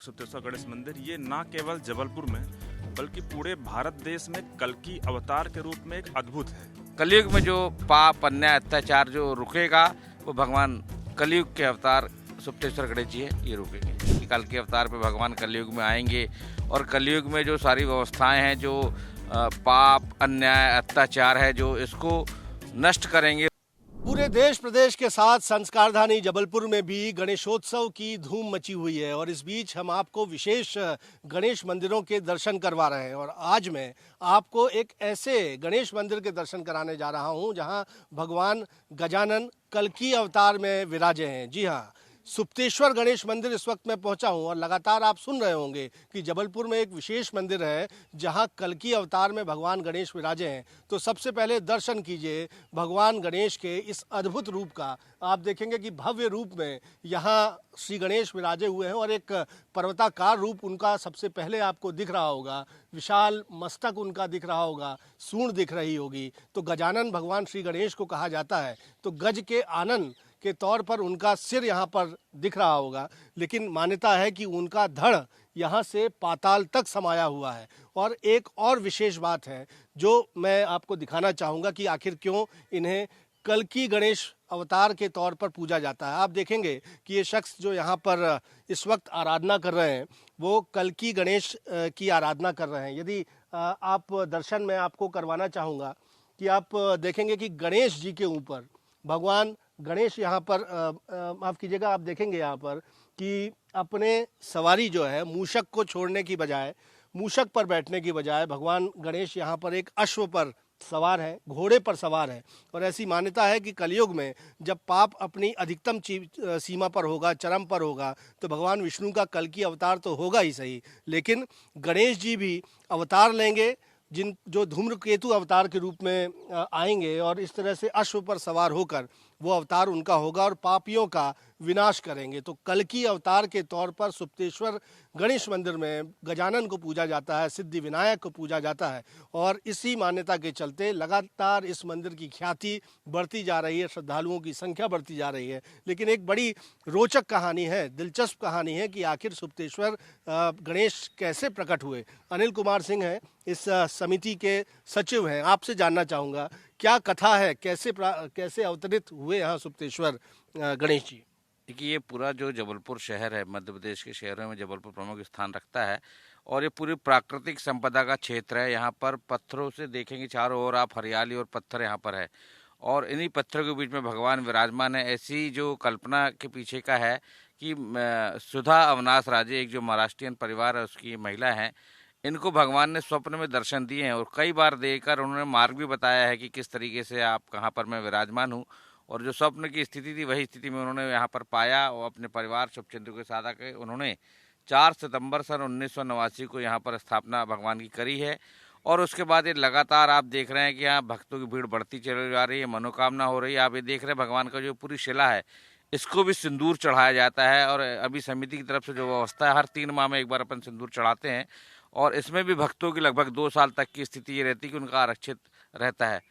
सुतेश्वर गणेश मंदिर ये ना केवल जबलपुर में बल्कि पूरे भारत देश में कल्कि अवतार के रूप में एक अद्भुत है। कलयुग में जो पाप अन्याय अत्याचार जो रुकेगा वो भगवान कलयुग के अवतार सुप्तेश्वर गणेश जी है, ये रुकेंगे। कल के अवतार पे भगवान कलयुग में आएंगे और कलयुग में जो सारी व्यवस्थाएं हैं, जो पाप अन्याय अत्याचार है, जो इसको नष्ट करेंगे। पूरे देश प्रदेश के साथ संस्कारधानी जबलपुर में भी गणेशोत्सव की धूम मची हुई है और इस बीच हम आपको विशेष गणेश मंदिरों के दर्शन करवा रहे हैं। और आज मैं आपको एक ऐसे गणेश मंदिर के दर्शन कराने जा रहा हूं जहां भगवान गजानन कल्कि अवतार में विराजे हैं। जी हाँ, सुप्तेश्वर गणेश मंदिर इस वक्त मैं पहुंचा हूं और लगातार आप सुन रहे होंगे कि जबलपुर में एक विशेष मंदिर है जहां कल्कि अवतार में भगवान गणेश विराजे हैं। तो सबसे पहले दर्शन कीजिए भगवान गणेश के इस अद्भुत रूप का। आप देखेंगे कि भव्य रूप में यहां श्री गणेश विराजे हुए हैं और एक पर्वताकार रूप उनका सबसे पहले आपको दिख रहा होगा। विशाल मस्तक उनका दिख रहा होगा, सूंड दिख रही होगी। तो गजानन भगवान श्री गणेश को कहा जाता है। तो गज के आनंद के तौर पर उनका सिर यहाँ पर दिख रहा होगा, लेकिन मान्यता है कि उनका धड़ यहाँ से पाताल तक समाया हुआ है। और एक और विशेष बात है जो मैं आपको दिखाना चाहूँगा कि आखिर क्यों इन्हें कल्कि गणेश अवतार के तौर पर पूजा जाता है। आप देखेंगे कि ये शख्स जो यहाँ पर इस वक्त आराधना कर रहे हैं वो कल्कि गणेश की आराधना कर रहे हैं। यदि आप दर्शन में आपको करवाना चाहूँगा कि आप देखेंगे कि गणेश जी के ऊपर भगवान गणेश यहाँ पर माफ़ कीजिएगा, आप देखेंगे यहाँ पर कि अपने सवारी जो है मूषक को छोड़ने की बजाय, मूषक पर बैठने की बजाय भगवान गणेश यहाँ पर एक अश्व पर सवार है, घोड़े पर सवार है। और ऐसी मान्यता है कि कलयुग में जब पाप अपनी अधिकतम सीमा पर होगा, चरम पर होगा, तो भगवान विष्णु का कल्कि अवतार तो होगा ही सही, लेकिन गणेश जी भी अवतार लेंगे जो धूम्रकेतु अवतार के रूप में आएंगे और इस तरह से अश्व पर सवार होकर वो अवतार उनका होगा और पापियों का विनाश करेंगे। तो कल्कि अवतार के तौर पर सुप्तेश्वर गणेश मंदिर में गजानन को पूजा जाता है, सिद्धि विनायक को पूजा जाता है और इसी मान्यता के चलते लगातार इस मंदिर की ख्याति बढ़ती जा रही है, श्रद्धालुओं की संख्या बढ़ती जा रही है। लेकिन एक बड़ी रोचक कहानी है, दिलचस्प कहानी है कि आखिर सुप्तेश्वर गणेश कैसे प्रकट हुए। अनिल कुमार सिंह हैं, इस समिति के सचिव हैं। आपसे जानना चाहूँगा क्या कथा है, कैसे अवतरित हुए यहाँ सुप्तेश्वर गणेश जी। देखिए, ये पूरा जो जबलपुर शहर है, मध्य प्रदेश के शहरों में जबलपुर प्रमुख स्थान रखता है और ये पूरी प्राकृतिक संपदा का क्षेत्र है। यहाँ पर पत्थरों से देखेंगे चारों ओर आप, हरियाली और पत्थर यहाँ पर है और इन्हीं पत्थरों के बीच में भगवान विराजमान है। ऐसी जो कल्पना के पीछे का है कि सुधा अवनाश राजे, एक जो महाराष्ट्रियन परिवार है उसकी महिला है, इनको भगवान ने स्वप्न में दर्शन दिए हैं और कई बार देकर उन्होंने मार्ग भी बताया है कि किस तरीके से आप कहाँ पर मैं विराजमान हूँ। और जो स्वप्न की स्थिति थी वही स्थिति में उन्होंने यहाँ पर पाया और अपने परिवार शुभचिंतकों के साथ आकर उन्होंने 4 सितंबर सन 1989 को यहाँ पर स्थापना भगवान की करी है। और उसके बाद ये लगातार आप देख रहे हैं कि यहाँ भक्तों की भीड़ बढ़ती चली जा रही है, मनोकामना हो रही है। आप ये देख रहे हैं भगवान का जो पूरी शिला है इसको भी सिंदूर चढ़ाया जाता है और अभी समिति की तरफ से जो व्यवस्था है, हर 3 माह में एक बार अपन सिंदूर चढ़ाते हैं और इसमें भी भक्तों की लगभग 2 साल तक की स्थिति ये रहती है कि उनका आरक्षित रहता है।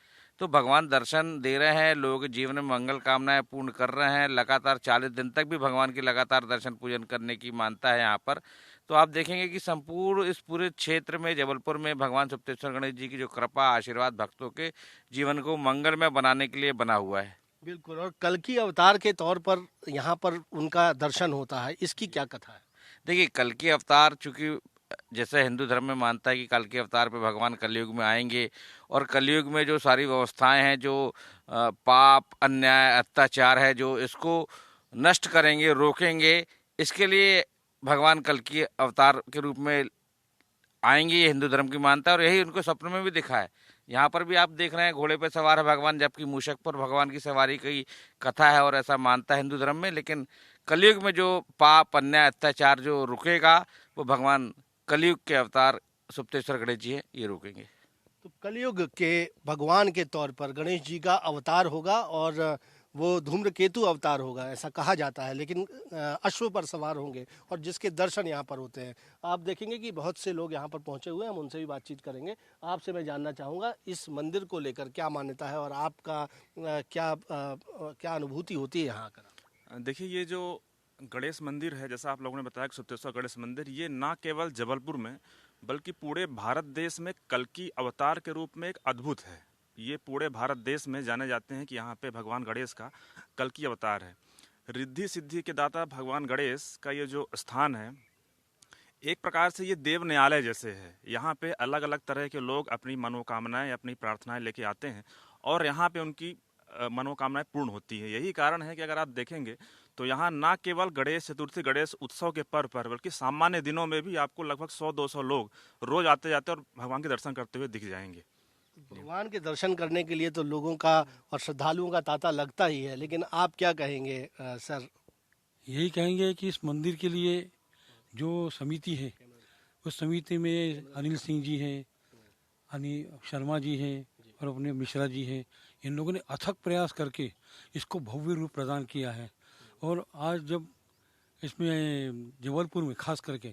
तो भगवान दर्शन दे रहे हैं, लोगों के जीवन में मंगल कामनाएं पूर्ण कर रहे हैं। लगातार 40 दिन तक भी भगवान की लगातार दर्शन पूजन करने की मान्यता है यहाँ पर। तो आप देखेंगे कि संपूर्ण इस पूरे क्षेत्र में जबलपुर में भगवान सुप्तेश्वर गणेश जी की जो कृपा आशीर्वाद भक्तों के जीवन को मंगलमय बनाने के लिए बना हुआ है। बिल्कुल, और कल्कि अवतार के तौर पर यहाँ पर उनका दर्शन होता है, इसकी क्या कथा है? देखिए, कल्कि अवतार चूंकि जैसे हिंदू धर्म में मानता है कि कल्कि अवतार पे भगवान कलयुग में आएंगे और कलयुग में जो सारी व्यवस्थाएं हैं, जो पाप अन्याय अत्याचार है, जो इसको नष्ट करेंगे, रोकेंगे, इसके लिए भगवान कल्कि अवतार के रूप में आएंगे, ये हिंदू धर्म की मान्यता है और यही उनको सपने में भी दिखा है। यहाँ पर भी आप देख रहे हैं घोड़े पे सवार है भगवान, जबकि मूषक पर भगवान की सवारी की कथा है और ऐसा मानता है हिंदू धर्म में। लेकिन कलयुग में जो पाप अन्याय अत्याचार जो रुकेगा वो भगवान कलयुग के अवतार सुप्तेश्वर गणेश जी है, ये रोकेंगे। तो कलयुग के भगवान के तौर पर गणेश जी का अवतार होगा और वो धूम्रकेतु अवतार होगा ऐसा कहा जाता है, लेकिन अश्व पर सवार होंगे और जिसके दर्शन यहाँ पर होते हैं। आप देखेंगे कि बहुत से लोग यहाँ पर पहुँचे हुए हैं, हम उनसे भी बातचीत करेंगे। आपसे मैं जानना चाहूँगा इस मंदिर को लेकर क्या मान्यता है और आपका क्या अनुभूति होती है यहाँ आकर? देखिए, ये जो गणेश मंदिर है, जैसा आप लोगों ने बताया कि सुप्तेश्वर गणेश मंदिर, ये ना केवल जबलपुर में बल्कि पूरे भारत देश में कल्कि अवतार के रूप में एक अद्भुत है। ये पूरे भारत देश में जाने जाते हैं कि यहाँ पे भगवान गणेश का कल्कि अवतार है। रिद्धि सिद्धि के दाता भगवान गणेश का ये जो स्थान है, एक प्रकार से ये देव न्यायालय जैसे है। यहाँ पे अलग अलग तरह के लोग अपनी मनोकामनाएं, अपनी प्रार्थनाएं लेके आते हैं और यहाँ पे उनकी मनोकामनाएं पूर्ण होती है। यही कारण है कि अगर आप देखेंगे तो यहाँ ना केवल गणेश चतुर्थी, गणेश उत्सव के पर्व पर, बल्कि सामान्य दिनों में भी आपको लगभग 100-200 लोग रोज आते जाते और भगवान के दर्शन करते हुए दिख जाएंगे। भगवान के दर्शन करने के लिए तो लोगों का और श्रद्धालुओं का तांता लगता ही है, लेकिन आप क्या कहेंगे सर? यही कहेंगे कि इस मंदिर के लिए जो समिति है, उस समिति में अनिल सिंह जी हैं, अनिल शर्मा जी हैं और अपने मिश्रा जी हैं। इन लोगों ने अथक प्रयास करके इसको भव्य रूप प्रदान किया है। और आज जब इसमें जबलपुर में खास करके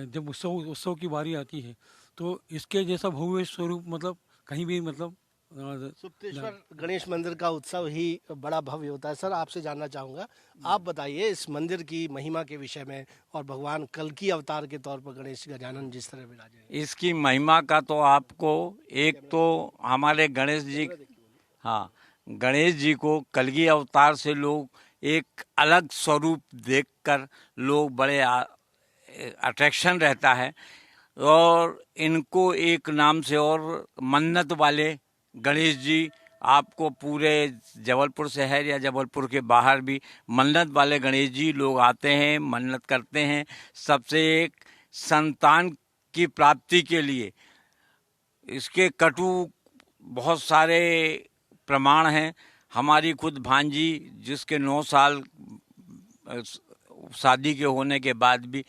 जब उत्सव की बारी आती है तो इसके जैसा भव्य स्वरूप मतलब कहीं भी मतलब सुप्तेश्वर गणेश मंदिर का उत्सव ही बड़ा भव्य होता है। सर, आपसे जानना चाहूँगा, आप बताइए इस मंदिर की महिमा के विषय में और भगवान कल्कि अवतार के तौर पर गणेश गजानन जिस तरह विराजे हैं। इसकी महिमा का तो आपको एक तो हमारे गणेश जी को कल्कि अवतार से लोग एक अलग स्वरूप देखकर लोग बड़े अट्रैक्शन रहता है। और इनको एक नाम से और मन्नत वाले गणेश जी, आपको पूरे जबलपुर शहर या जबलपुर के बाहर भी मन्नत वाले गणेश जी लोग आते हैं, मन्नत करते हैं। सबसे एक संतान की प्राप्ति के लिए इसके कटु बहुत सारे प्रमाण हैं। हमारी खुद भांजी, जिसके 9 साल शादी के होने के बाद भी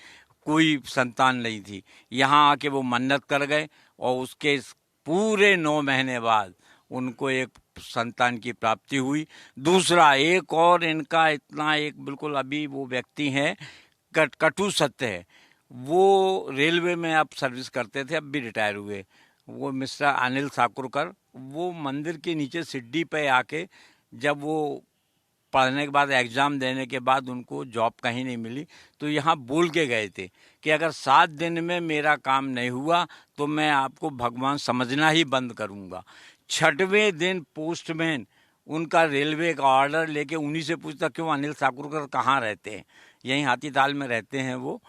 कोई संतान नहीं थी, यहाँ आके वो मन्नत कर गए और उसके पूरे 9 महीने बाद उनको एक संतान की प्राप्ति हुई। दूसरा, एक और इनका इतना एक बिल्कुल अभी वो व्यक्ति हैं, कटु सत्य है, वो रेलवे में अब सर्विस करते थे, अब भी रिटायर हुए, वो मिस्टर अनिल साकुरकर। वो मंदिर के नीचे सीढ़ी पे आके जब वो पढ़ने के बाद, एग्ज़ाम देने के बाद उनको जॉब कहीं नहीं मिली, तो यहाँ बोल के गए थे कि अगर 7 दिन में मेरा काम नहीं हुआ तो मैं आपको भगवान समझना ही बंद करूँगा। 6वें दिन पोस्टमैन उनका रेलवे का ऑर्डर लेके उन्हीं से पूछता, क्यों अनिल साकुरकर कहाँ रहते हैं? यहीं हाथीताल में रहते हैं वो।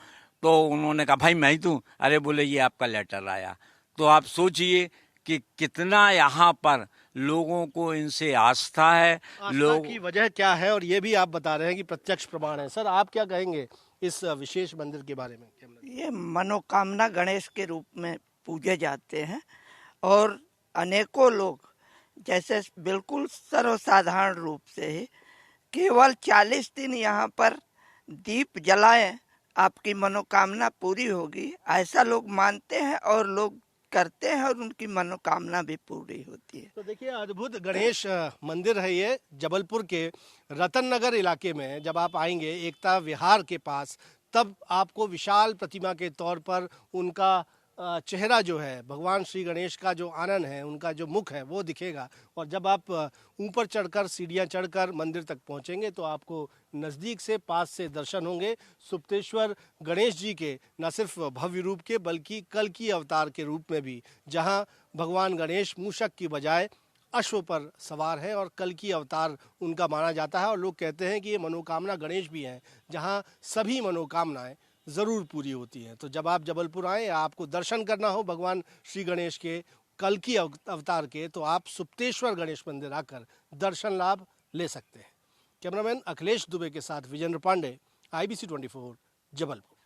तो उन्होंने कहा, भाई मैं ही तू। अरे बोले, ये आपका लेटर आया। तो आप सोचिए कि कितना यहाँ पर लोगों को इनसे आस्था है। लोग की वजह क्या है, और ये भी आप बता रहे हैं कि प्रत्यक्ष प्रमाण है। सर, आप क्या कहेंगे इस विशेष मंदिर के बारे में? ये मनोकामना गणेश के रूप में पूजे जाते हैं और अनेकों लोग जैसे बिल्कुल सर्वसाधारण रूप से ही केवल 40 दिन यहाँ पर दीप जलाएं, आपकी मनोकामना पूरी होगी, ऐसा लोग मानते हैं और लोग करते हैं और उनकी मनोकामना भी पूरी होती है। तो देखिए, अद्भुत गणेश मंदिर है ये जबलपुर के रतन नगर इलाके में। जब आप आएंगे एकता विहार के पास, तब आपको विशाल प्रतिमा के तौर पर उनका चेहरा जो है, भगवान श्री गणेश का जो आनन है, उनका जो मुख है वो दिखेगा। और जब आप ऊपर चढ़कर, सीढ़ियाँ चढ़कर मंदिर तक पहुँचेंगे तो आपको नज़दीक से, पास से दर्शन होंगे सुप्तेश्वर गणेश जी के, न सिर्फ भव्य रूप के बल्कि कल्कि अवतार के रूप में भी, जहाँ भगवान गणेश मूषक की बजाय अश्व पर सवार हैं और कल्कि अवतार उनका माना जाता है। और लोग कहते हैं कि ये मनोकामना गणेश भी हैं, जहाँ सभी मनोकामनाएं ज़रूर पूरी होती हैं। तो जब आप जबलपुर आएँ या आपको दर्शन करना हो भगवान श्री गणेश के कल्कि अवतार के, तो आप सुप्तेश्वर गणेश मंदिर आकर दर्शन लाभ ले सकते हैं। कैमरामैन अखिलेश दुबे के साथ विजेंद्र पांडे, IBC 24, जबलपुर।